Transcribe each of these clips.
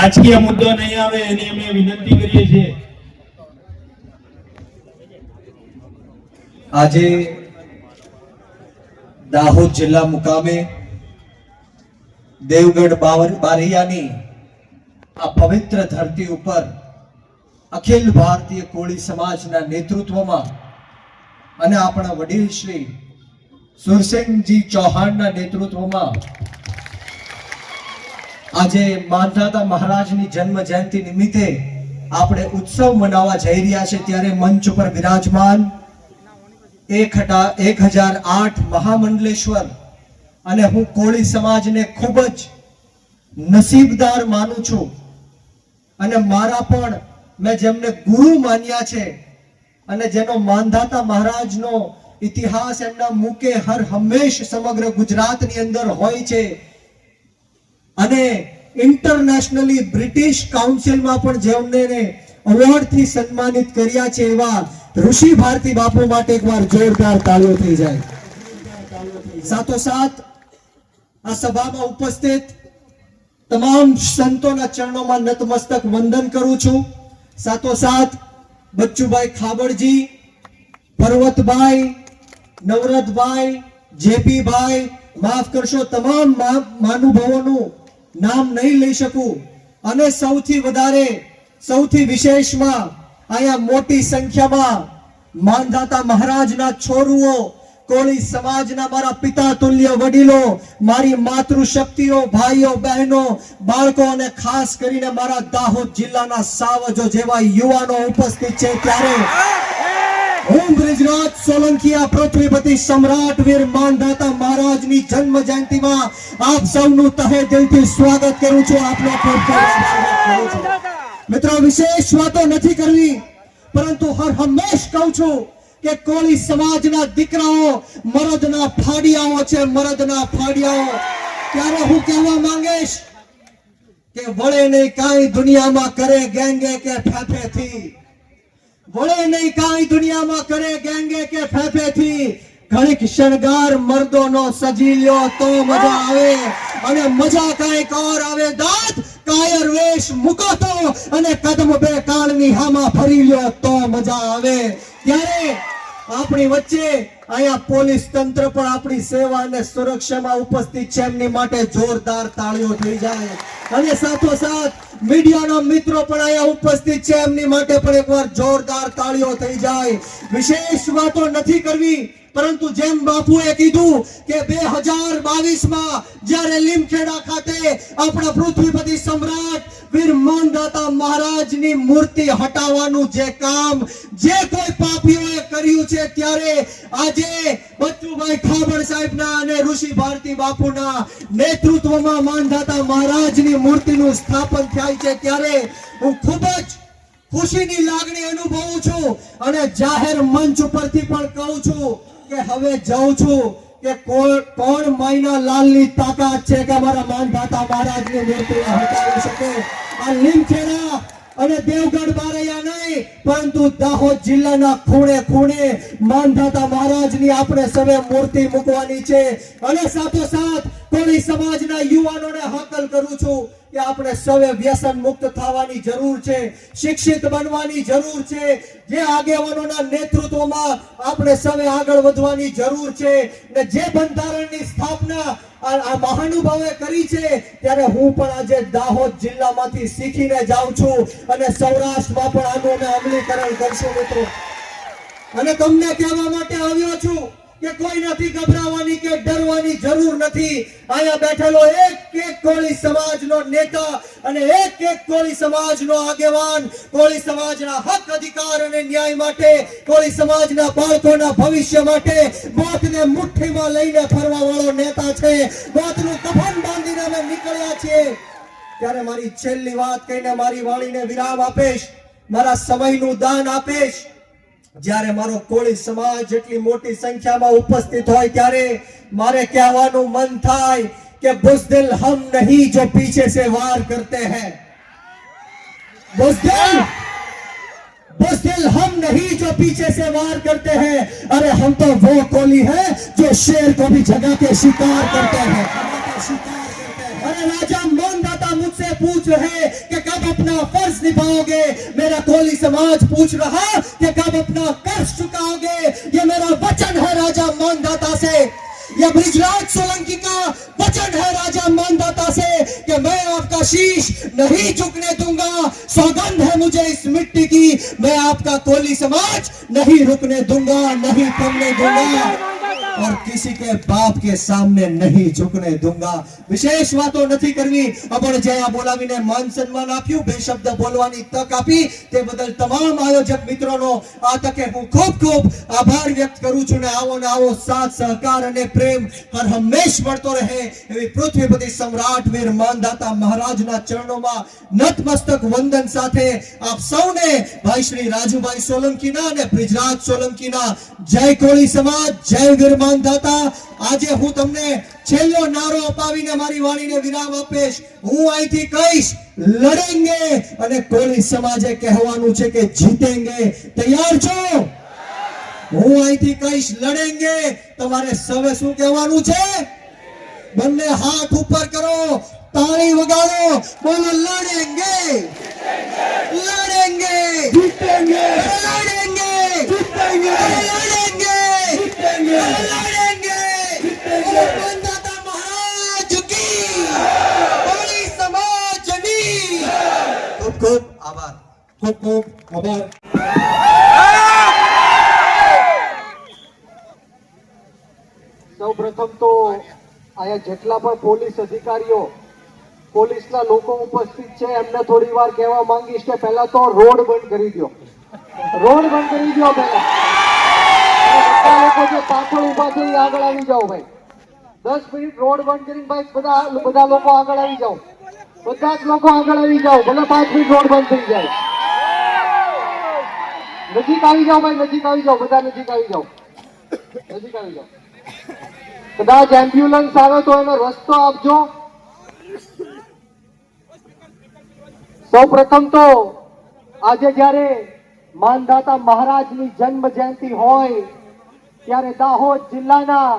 રાજકીય મુદ્દો નહીં આવે એની અમે વિનંતી કરીએ છીએ। આજે દાહોદ જિલ્લા મુકામે દેવગઢ બારૈયાની આ પવિત્ર ધરતી ઉપર અખિલ ભારતીય કોળી સમાજના નેતૃત્વમાં અને આપણા વડીલ શ્રી સુરસિંહજી ચૌહાણના નેતૃત્વમાં આજે માંધાતા મહારાજની જન્મ જયંતિ નિમિત્તે આપણે ઉત્સવ મનાવવા જઈ રહ્યા છે। ત્યારે મંચ ઉપર વિરાજમાન 1008 મહામંડલેશ્વર અને હું કોળી સમાજને ખૂબ જ નસીબદાર માનું છું અને મારા પણ મેં જેમને ગુરુ માન્યા છે અને જેનો માંધાતા મહારાજનો ઇતિહાસ એમના મુકે હર હંમેશ સમગ્ર ગુજરાતની અંદર હોય છે અને ઇન્ટરનેશનલી બ્રિટિશ કાઉન્સિલમાં પણ જેમને એવોર્ડથી સન્માનિત કર્યા છે એવા ઋષિ ભારતી બાપુ માટે એકવાર જોરદાર તાળીઓ થઈ જાય। સાથોસાથ આ સભામાં ઉપસ્થિત તમામ સંતોના ચરણોમાં નતમસ્તક વંદન કરું છું। સાથોસાથ બચ્ચુભાઈ ખાબડજી, પર્વતભાઈ, નવરતભાઈ, જેપીભાઈ, માફ કરશો તમામ મહાનુભાવોનું નામ નહીં લઈ શકું અને સૌથી વધારે સૌથી વિશેષમાં અહીંયા મોટી સંખ્યામાં માંધાતા મહારાજના છોરુઓ, કોળી સમાજના મારા પિતા તુલ્ય વડીલો, મારી માતૃશક્તિઓ, ભાઈઓ બહેનો, બાળકો અને ખાસ કરીને મારા દાહોદ જિલ્લાના સાવજો જેવા યુવાનો ઉપસ્થિત છે। ત્યારે હું બ્રિજરાજ સોલંકીયા પૃથ્વીપતિ સમ્રાટ વીર માંધાતા મહારાજની જન્મ જયંતિમાં આપ સૌનું તહે દિલથી સ્વાગત કરું છું। આપનો ખૂબ ખૂબ મિત્રો, વિશેષ વાતો નથી કરવી, પરંતુ હર હંમેશ કહું છું કે કોળી સમાજના દીકરાઓ મરદના ફાડિયાઓ છે, મરદના ફાડિયાઓ। ત્યારે હું કહેવા માંગીશ કે વળે નહીં કાંઈ દુનિયામાં કરે ગેંગે કે ફેફેથી, વળે નહીં કાંઈ દુનિયામાં કરે ગેંગે કે ફેફેથી, ઘણીક શણગાર મર્દોનો સજી લ્યો તો મજા આવે અને મજા કાંઈક ઓર આવે દાંત કાયર વેશ મૂકો તો અને કદમ બે કાળની હામાં ફરી લ્યો તો મજા આવે। ત્યારે આપણી વચ્ચે અહીંયા પોલીસ તંત્ર પણ આપણી સેવા અને સુરક્ષામાં ઉપસ્થિત છે, એમની માટે જોરદાર તાળીઓ થઈ જાય। અને સાથોસાથ મીડિયાના મિત્રો પણ અહીંયા ઉપસ્થિત છે, એમની માટે પણ એકવાર જોરદાર તાળીઓ થઈ જાય। વિશેષ વાતો નથી કરવી, પરંતુ જેમ બાપુએ કીધું કે 2022માં જ્યારે લીમખેડા ખાતે આપણા પૃથ્વીપતિ સમ્રાટ વીર માંધાતા મહારાજની મૂર્તિ હટાવવાનું જે કામ જે કોઈ પાપીઓએ કર્યું છે, ત્યારે આજે બચ્ચુભાઈ ખાબડ સાહેબના અને ઋષિ ભારતી બાપુના નેતૃત્વમાં માંધાતા મહારાજની મૂર્તિનું સ્થાપન થાય છે। ત્યારે હું ખૂબ જ ખુશીની લાગણી અનુભવું છું અને જાહેર મંચ ઉપરથી પણ કહું છું કે હવે જાઉં છું કે કોણ માયના લાલની તાકાત છે કે અમારા માંધાતા મહારાજની મૂર્તિ હટાવી શકે। આ લીમખેડા અને દેવગઢ બારૈયા નહીં, પરંતુ દાહોદ જિલ્લાના ખૂણે ખૂણે માંધાતા મહારાજની આપણે સવે મૂર્તિ મૂકવાની છે। અને સાથોસાથ કોળી સમાજના યુવાનોને હાકલ કરું છું કે આપણે સવે વ્યસન મુક્ત થવાની જરૂર છે, શિક્ષિત બનવાની જરૂર છે, જે આગેવાનોના નેતૃત્વમાં આપણે સવે આગળ વધવાની જરૂર છે ને જે બંધારણની સ્થાપના આ મહાનુભાવે કરી છે, ત્યારે હું પણ આજે દાહોદ જિલ્લામાંથી શીખીને જાઉં છું અને સૌરાષ્ટ્રમાં પણ આનું અમે અમલીકરણ કરશું મિત્રો। અને તમને કહેવા માટે આવ્યો છું કે કોઈ નથી ગભરાવાની કે ડરવાની જરૂર નથી। અહીંયા બેઠેલો એક એક કોળી સમાજનો નેતા અને એક એક કોળી સમાજનો આગેવાન કોળી સમાજના હક અધિકાર અને ન્યાય માટે, કોળી સમાજના બાળકોના ભવિષ્ય માટે મોતને મુઠ્ઠીમાં લઈને ફરવા વાળો નેતા છે। મોતનું કફન બાંધીને અમે નીકળ્યા છીએ। ત્યારે મારી છેલ્લી વાત કહીને મારી વાણીને વિરામ આપીશ, મારા સમયનું દાન આપીશ। જ્યારે મારો કોળી સમાજ જેટલી મોટી સંખ્યામાં ઉપસ્થિત હોય ત્યારે મારે કહેવાનું મન થાય કે બુઝદિલ હમ નહીં જો પીછે से वार करते हैं, बुज़दिल हम नहीं जो पीछे से वार करते हैं, अरे हम तो वो कोली हैं जो शेर को भी जगह के शिकार करते हैं। अरे राजा मान दाता मुझसे पूछ रहे कि कब अपना फर्ज निभाओगे? मेरा कोली समाज पूछ रहा कि कब अपना कर्ज चुकाओगे? ये मेरा वचन है राजा मानदाता से, यह बृजराज सोलंकी का वचन है राजा मानदाता से कि मैं आपका शीश नहीं झुकने दूंगा। सौगंध है मुझे इस मिट्टी की, मैं आपका कोली समाज नहीं रुकने दूंगा, नहीं थमने दूंगा और किसी के बाप के सामने नहीं झुकने दूंगा। विशेष बातों નથી કરવી, આપણે જે આ બોલાવીને માન સન્માન આપ્યું, બે શબ્દ બોલવાની તક આપી તે બદલ તમામ આયોજક મિત્રોનો આ તકે હું ખૂબ ખૂબ આભાર વ્યક્ત કરું છું ને આવો સાથ સહકાર અને પ્રેમ હર હંમેશ મળતો રહે એવી પૃથ્વીપતિ સમ્રાટ વીર માનદાતા મહારાજના ચરણોમાં નતમસ્તક વંદન સાથે આપ સૌને ભાઈ શ્રી રાજુભાઈ સોલંકીના અને બ્રિજરાજ સોલંકીના જય કોળી સમાજ, જય વીર માનદાતા। આજે હું તમને છેલ્લો નારો અપાવીને મારી વાણીને વિરામ આપીશ। હું અહીંથી કહીશ લડેંગે અને કોળી સમાજે કહેવાનું છે કે જીતેંગે। તૈયાર છો? હું અહીંથી કહીશ લડેંગે, તમારે સૌએ શું કહેવાનું છે? બંને હાથ ઉપર કરો, તાળી વગાડો, બોલો લડેંગે લડેંगे जीतेंगे, लड़ेंगे जीतेंगे, लड़ेंगे जीतेंगे, लड़ेंगे जीतेंगे। मानदाता महाराज की, कोली समाजनी खूब खूब आभार, खूब खूब आभार। સૌ પ્રથમ તો અહીંયા જેટલા પણ પોલીસ અધિકારીઓ પોલીસના લોકો ઉપસ્થિત છે એમને થોડી વાર કહેવા માંગીશ કે પહેલા તો રોડ બંધ કરી દો, રોડ બંધ કરી દો પહેલા। બધા લોકો જે પાછળ ઊભા છે એ આગળ આવી જાઓ ભાઈ, 10 મિનિટ રોડ બંધ કરીને ભાઈ બધા લોકો આગળ આવી જાઓ, બધા જ લોકો આગળ આવી જાઓ, ભલે 5 મિનિટ રોડ બંધ થઈ જાય। નજીક આવી જાઓ ભાઈ, નજીક આવી જાઓ, બધા નજીક આવી જાઓ, નજીક આવી જાઓ। કદાચ એમ્બ્યુલન્સ આવે તો એનો રસ્તો આપજો। સૌ પ્રથમ તો આજે જ્યારે માનદાતા મહારાજની જન્મ જયંતિ હોય ત્યારે દાહોદ જિલ્લાના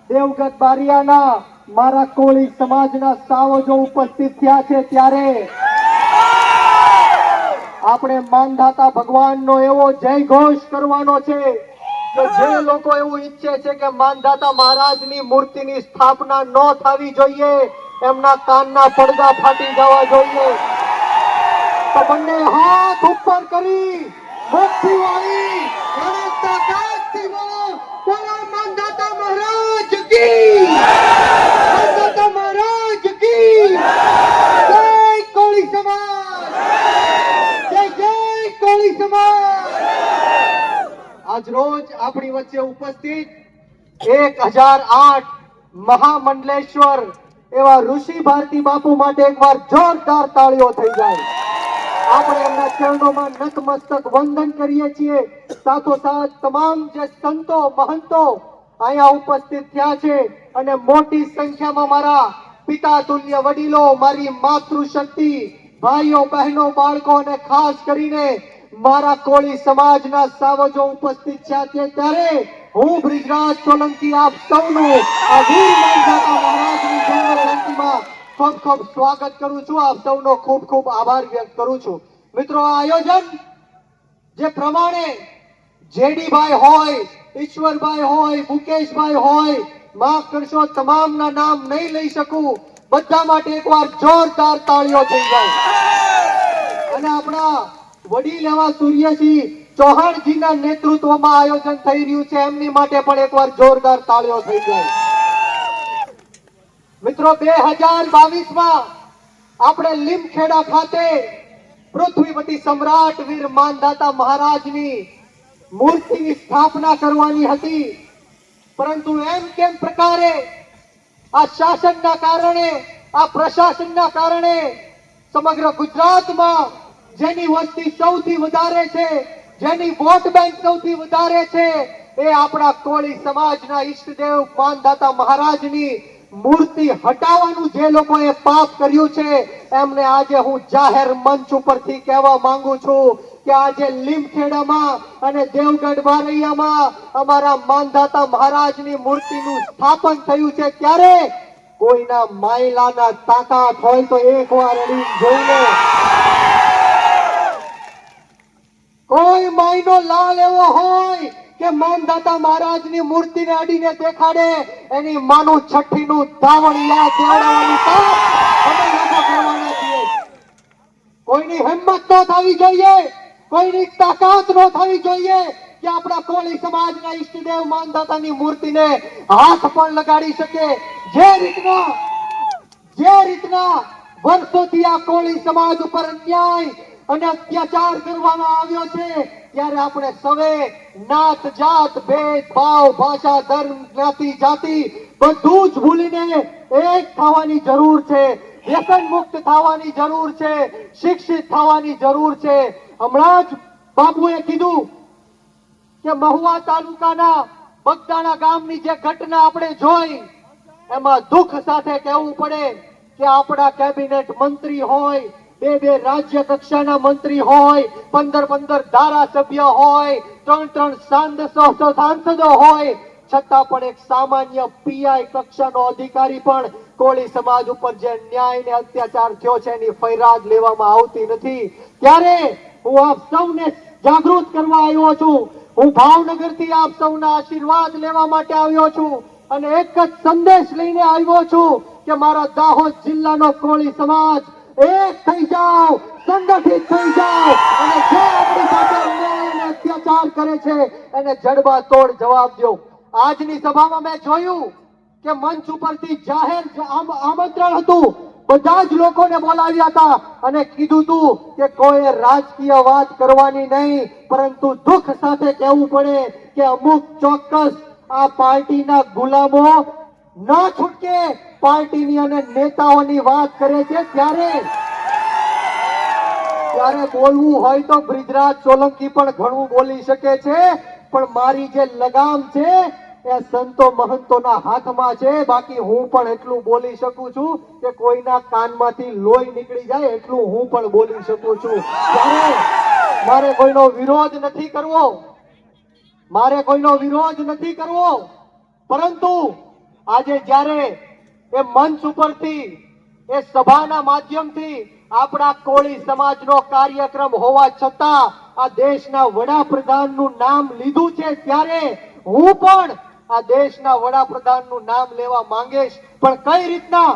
દેવગઢ બારિયાના મારા કોળી સમાજના સાવજો ઉપસ્થિત થયા છે ત્યારે આપણે માનદાતા ભગવાનનો એવો જય ઘોષ કરવાનો છે કે જે લોકો એવું ઈચ્છે છે કે માનદાતા મહારાજની મૂર્તિની સ્થાપના ન થવી જોઈએ, એમના કાનના પડદા ફાટી જવા જોઈએ, તો બંને હાથ ઉપર કરી મુઠ્ઠી વાળી ગણેશના કાજથી બોલો માનદાતા મહારાજ કી, માનદાતા મહારાજ કી જય કોળી સમાજ, જય જય કોળી સમાજ। આજ રોજ આપણી વચ્ચે ઉપસ્થિત 1008 મહામંડલેશ્વર એવા ઋષિ ભારતી બાપુ માટે એકવાર જોરદાર તાળીઓ થઈ જાય। આપણે એમના ચરણોમાં નતમસ્તક વંદન કરીએ છીએ। સાથોસાથ તમામ જે સંતો મહંતો અહીંયા ઉપસ્થિત થયા છે અને મોટી સંખ્યામાં મારા પિતા તુલ્ય વડીલો, મારી માતૃશક્તિ, ભાઈઓ બહેનો બાળકો અને ખાસ કરીને મારા કોળી સમાજના સાવજો ઉપસ્થિત છે ત્યારે હું બ્રિજરાજ સોલંકી આપ સૌનું આ વીર માનદાતા મહારાજની જન્મ જયંતિમાં ખૂબ ખૂબ સ્વાગત કરું છું। આપ સૌનો ખૂબ ખૂબ આભાર વ્યક્ત કરું છું। મિત્રો આ આયોજન જે પ્રમાણે જેડીભાઈ હોય, ઈશ્વરભાઈ હોય, મુકેશભાઈ હોય, માફ કરશો તમામના નામ નહીં લઈ શકું, બધા માટે એકવાર જોરદાર તાળીઓ થઈ જાય। અને આપણા વડીલ એવા સૂર્યસિંહ ચૌહાણજીના નેતૃત્વમાં આયોજન થઈ રહ્યું છે, એમની માટે પણ એકવાર જોરદાર તાળીઓ થઈ જાય। મિત્રો 2022માં આપણે લીમખેડા ખાતે પૃથ્વીપતિ સમ્રાટ વીર માનદાતા મહારાજની મૂર્તિની સ્થાપના કરવાની હતી, પરંતુ એમ કેમ પ્રકારે આ શાસનના કારણે, આ પ્રશાસનના કારણે સમગ્ર ગુજરાતમાં જેની વસ્તી સૌથી વધારે છે, જેની વોટ બેંક સૌથી વધારે છે, એ આપણા કોળી સમાજના ઈષ્ટદેવ માનદાતા મહારાજની મૂર્તિ હટાવવાનું જે લોકોએ પાપ કર્યું છે એમને આજે હું જાહેર મંચ ઉપરથી કહેવા માંગુ છું કે આજે લીમખેડામાં અને દેવગઢ બારૈયામાં અમારા માનદાતા મહારાજની મૂર્તિનું સ્થાપન થયું છે ત્યારે કોઈના માયલાના તાકાત હોય તો એકવાર અડીને જોઈ લો। મોટો લાલ એવો હોય કે માનધાતા મહારાજની મૂર્તિને અડીને દેખાડે એની માનું છઠ્ઠીનું ધાવણ યાદ દેવડાવવાની કામ અમે લોકો કરવાના છીએ. કોઈની હિંમત ન થવી જોઈએ, કોઈની તાકાત ન થવી જોઈએ કે આપણા કોળી સમાજના ઈષ્ટદેવ માનધાતાની મૂર્તિને હાથ પણ લગાડી શકે. જે રીતના વર્ષોથી આ કોળી સમાજ ઉપર અન્યાય અને અત્યાચાર કરવામાં આવ્યો છે, ત્યારે આપણે સૌએ નાત જાત ભેદભાવ ભાષા ધર્મ જ્ઞાતિ જાતિ બધું જ ભૂલીને એક થવાની જરૂર છે. વ્યસન મુક્ત થવાની જરૂર છે, શિક્ષિત થવાની જરૂર છે. હમણાં જ બાપુએ કીધું કે મહુવા તાલુકાના બગદાણા ગામની જે ઘટના આપણે જોઈ, એમાં દુઃખ સાથે કહેવું પડે કે આપણા કેબિનેટ મંત્રી હોય, બે રાજ્ય કક્ષાના મંત્રી હોય, 15 ધારાસભ્ય હોય, 3 સાંસદો હોય, છતાં પણ એક સામાન્ય પીઆઈ કક્ષાનો અધિકારી પણ કોળી સમાજ ઉપર જે ન્યાય ને અત્યાચાર થયો છે એની ફરિયાદ લેવામાં આવતી નથી. ત્યારે હું આપ સૌને જાગૃત કરવા આવ્યો છું. હું ભાવનગરથી આપ સૌના આશીર્વાદ લેવા માટે આવ્યો છું અને એક જ સંદેશ લઈને આવ્યો છું કે મારા દાહોદ જિલ્લાનો કોળી સમાજ એક થઈ જાઓ, સંગઠિત થઈ જાઓ અને જે આપણી સાથે અન્યાય અને અત્યાચાર કરે છે એને જડબાતોડ જવાબ દો. આજની સભામાં મેં જોયું કે મંચ ઉપરથી જાહેર આમંત્રણ હતું, બધા જ લોકોને બોલાવ્યા હતા અને કીધું હતું કે કોઈ રાજકીય વાત કરવાની નહીં, પરંતુ દુઃખ સાથે કહેવું પડે કે અમુક ચોક્કસ આ પાર્ટીના ગુલામો ના છૂટકે પાર્ટીની અને નેતાઓની વાત કરે છે. ત્યારે બોલવું હોય તો બ્રિજરાજ સોલંકી પણ ઘણું બોલી શકે છે, પણ મારી જે લગામ છે એ સંતો મહંતોના હાથમાં છે. બાકી હું પણ એટલું બોલી શકું છું કે કોઈના કાનમાંથી લોહી નીકળી જાય એટલું હું પણ બોલી શકું છું. ત્યારે મારે કોઈનો વિરોધ નથી કરવો, પરંતુ આજે જ્યારે એ મંચ ઉપરથી એ સભાના માધ્યમથી આપણા કોળી સમાજનો કાર્યક્રમ હોવા છતાં આ દેશના વડાપ્રધાનનું નામ લીધું છે, ત્યારે હું પણ આ દેશના વડાપ્રધાનનું નામ લેવા માંગીશ. પણ કઈ રીતના?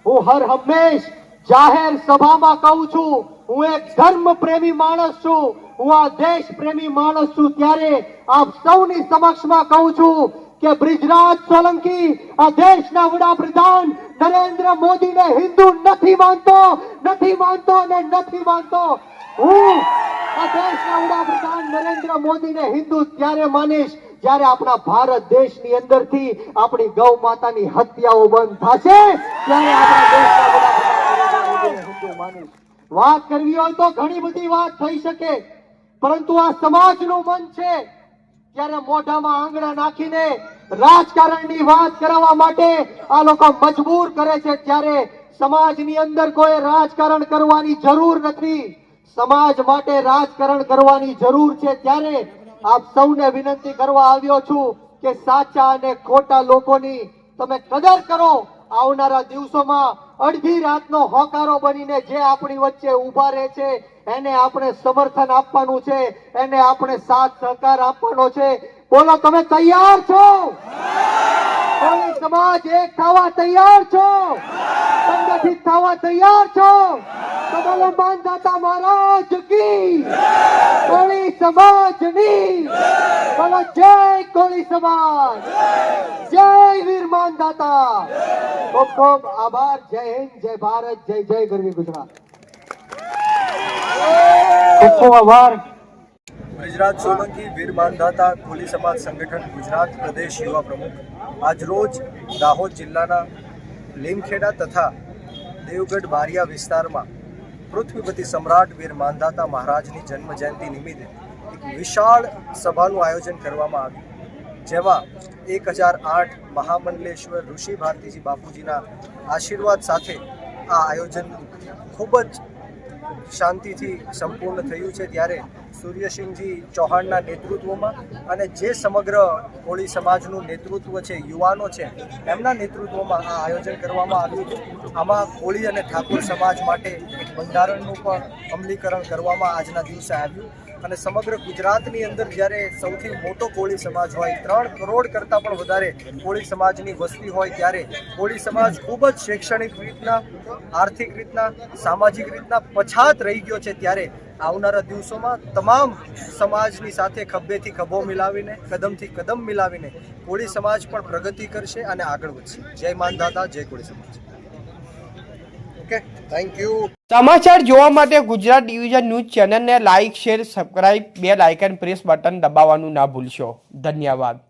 હું હર હંમેશ જાહેર સભામાં કહું છું, હું એક ધર્મ પ્રેમી માણસ છું, હું આ દેશ પ્રેમી માણસ છું. ત્યારે આપ સૌની સમક્ષમાં કહું છું કે બ્રિજરાજ સોલંકી આ દેશના વડાપ્રધાન નરેન્દ્ર મોદીને હિન્દુ નથી માનતો. હું આ દેશના વડાપ્રધાન નરેન્દ્ર મોદીને હિન્દુ ત્યારે માનીશ જ્યારે આપણા ભારત દેશની અંદરથી આપણી ગૌ માતાની હત્યાઓ બંધ થશે, ત્યારે આપણા દેશના વડાપ્રધાન હિન્દુ માનીશ. વાત કરવી હોય તો ઘણી બધી વાત થઈ શકે, પરંતુ આ સમાજનું મન છે. ત્યારે મોઢામાં આંગળા નાખીને રાજકારણની વાત કરવા માટે આ લોકો મજબૂર કરે છે. ત્યારે સમાજની અંદર કોઈ રાજકારણ કરવાની જરૂર નથી, સમાજ માટે રાજકારણ કરવાની જરૂર છે. ત્યારે આપ સૌને વિનંતી કરવા આવ્યો છું કે સાચા અને ખોટા લોકોની તમે કદર કરો. આવનારા દિવસોમાં અડધી રાતનો હોકારો બનીને જે આપણી વચ્ચે ઊભા રહે છે એને આપણે સમર્થન આપવાનું છે, એને આપણે સાથ સહકાર આપવાનો છે. બોલો, તમે તૈયાર છો? કોળી સમાજ એક થવા તૈયાર છો? સંગઠિત થવા તૈયાર છો? તો બોલો, માનધાતા મહારાજ કી, કોળી સમાજની બોલો જય કોળી સમાજ, જય વીર માનધાતા. ખૂબ ખૂબ આભાર. જય હિન્દ, જય ભારત, જય જય ગરવી ગુજરાત. ખૂબ ખૂબ આભાર. બ્રિજરાજ સોલંકી વીર માનધાતા કોળી સમાજ સંગઠન ગુજરાત પ્રદેશ યુવા પ્રમુખ આજરોજ દાહોદ જિલ્લાના લીમખેડા તથા દેવગઢ બારિયા વિસ્તારમાં પૃથ્વીપતિ સમ્રાટ વીર માનધાતા મહારાજની જન્મ જયંતિ નિમિત્તે એક વિશાળ સભાનું આયોજન કરવામાં આવ્યું, જેમાં 1008 મહામંડલેશ્વર ઋષિ ભારતીજી બાપુજીના આશીર્વાદ સાથે આ આયોજન ખૂબ જ શાંતિથી સંપૂર્ણ થયું છે. ત્યારે સૂર્યસિંહજી ચૌહાણના નેતૃત્વમાં અને જે સમગ્ર કોળી સમાજનું નેતૃત્વ છે, યુવાનો છે, એમના નેતૃત્વમાં આ આયોજન કરવામાં આવ્યું છે. આમાં કોળી અને ઠાકોર સમાજ માટે એક બંધારણનું પણ અમલીકરણ કરવામાં આજના દિવસે આવ્યું. અને સમગ્ર ગુજરાતની અંદર જ્યારે સૌથી મોટો કોળી સમાજ હોય, 3 કરોડ કરતાં પણ વધારે કોળી સમાજની વસ્તી હોય, ત્યારે કોળી સમાજ ખૂબ જ શૈક્ષણિક રીતના, આર્થિક રીતના, સામાજિક રીતના પછાત રહી ગયો છે. ત્યારે આવનારા દિવસોમાં તમામ સમાજની સાથે ખભેથી ખભો મિલાવીને, કદમથી કદમ મિલાવીને કોળી સમાજ પણ પ્રગતિ કરશે અને આગળ વધશે. જય માનધાતા, જય કોળી સમાજ. Okay, thank you. સમાચાર જોવા માટે ગુજરાત ડિવિઝન ન્યૂઝ ચેનલને like, share, subscribe, bell icon press button દબાવવાનું ના ભૂલશો. ધન્યવાદ.